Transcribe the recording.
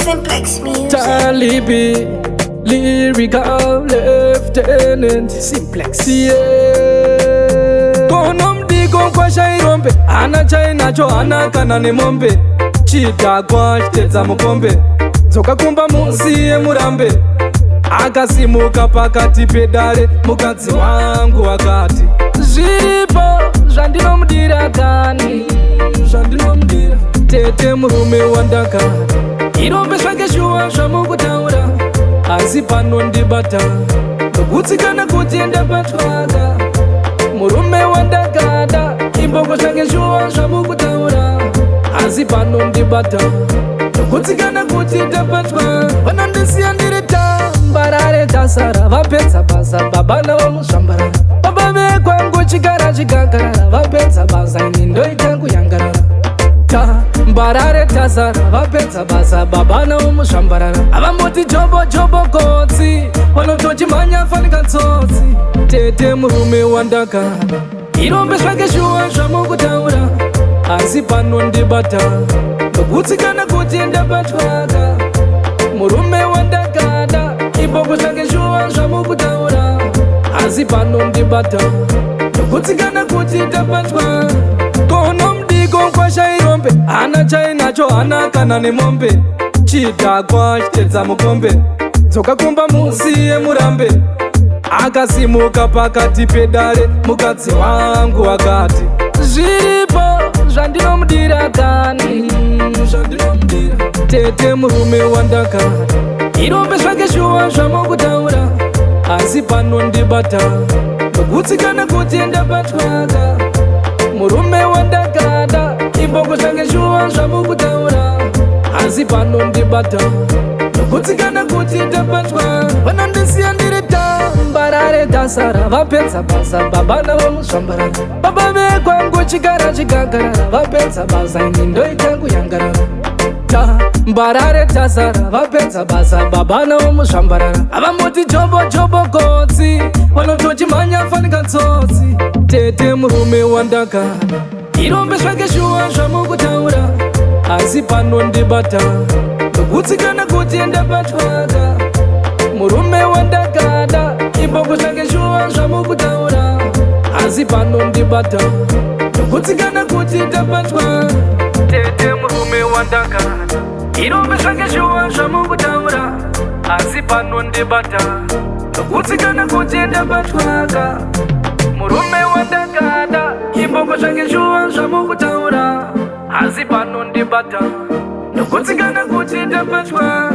Simplex Music. Talibi, lyrical lieutenant. Simplex. Yeah. Konomdi kwa shairombe, ana chaina cho ana kana ni mombe. Chita kwa chiteza mukombe, zoka kumba musiye murambe. Akasimuka pakati pedare, mukadzi wangu wakati zvipo zvandinomudira kani, zvandinomudira tete murume wandakada. Irombe zvake shuwa zvamukutaura, asi panondibata nokutsikana kuti ndabatwaga. Murume wandakada, imbongo zvake shuwa zvamukutaura, asi panondibata nokutsikana kuti ndabatwa. Vanondisiya ndiri tambarare tasara, vapedza basa baba navo muzvambarara. Baba vekwangu chigara chikakarara, vapedza basa ini ndoita kuyangarara. Tambarare tasara, vapedza basa baba navo muzvambarara. Avamoti jobo jobo kotsi, vanotochimhanya fanika tsotsi. Tete murume wandakada, irombe zvake shuwa zvamukutaura, asi panondibata nokutsikana kuti ndabatwaga. Murume wandakada, imbongo zvake shuwa zvamukutaura, asi panondibata nokutsikana kuti ndabatwa. Konomdiko kwa shairombe, ana chainacho ana kana nemombe. Chidhakwa chitedza mukombe, dzoka kumba musiye murambe. Akasimuka pakati pedare, mukadzi wangu wakati zviripo zvandinomudira kani, zvandinomudira tete murume wandakada. Irombe zvake shuwa zvamukutaura, asi panondibata nokutsikana kuti ndabatwaga. Murume wandakada, imbongo zvake shuwa zvamukutaura, asi panondibata nokutsikana kuti ndabatwa. Vanondisiya ndiri tambarare tasara, vapedza basa baba navo muzvambarara. Baba vekwangu chigara chikakarara, vapedza basa ini ndoita kuyangarara. Tambarare tasara, vapedza basa baba navo muzvambarara. Avamoti jobo jobo kotsi, vanotochimhanya fanika tsotsi. Tete murume wandakada, irombe zvake shuwa zvamukutaura, asi panondibata nokutsikana kuti ndabatwaga. Murume wandakada, imbongo zvake shuwa zvamukutaura, asi panondibata nokutsikana kuti ndabatwa. Tete murume wandakada, irombe zvake shuwa zvamukutaura, asi panondibata nokutsikana kuti ndabatwaga. Murume wandakada, imbongo zvake shuwa zvamukutaura, asi panondibata nokutsikana kuti ndabatwa.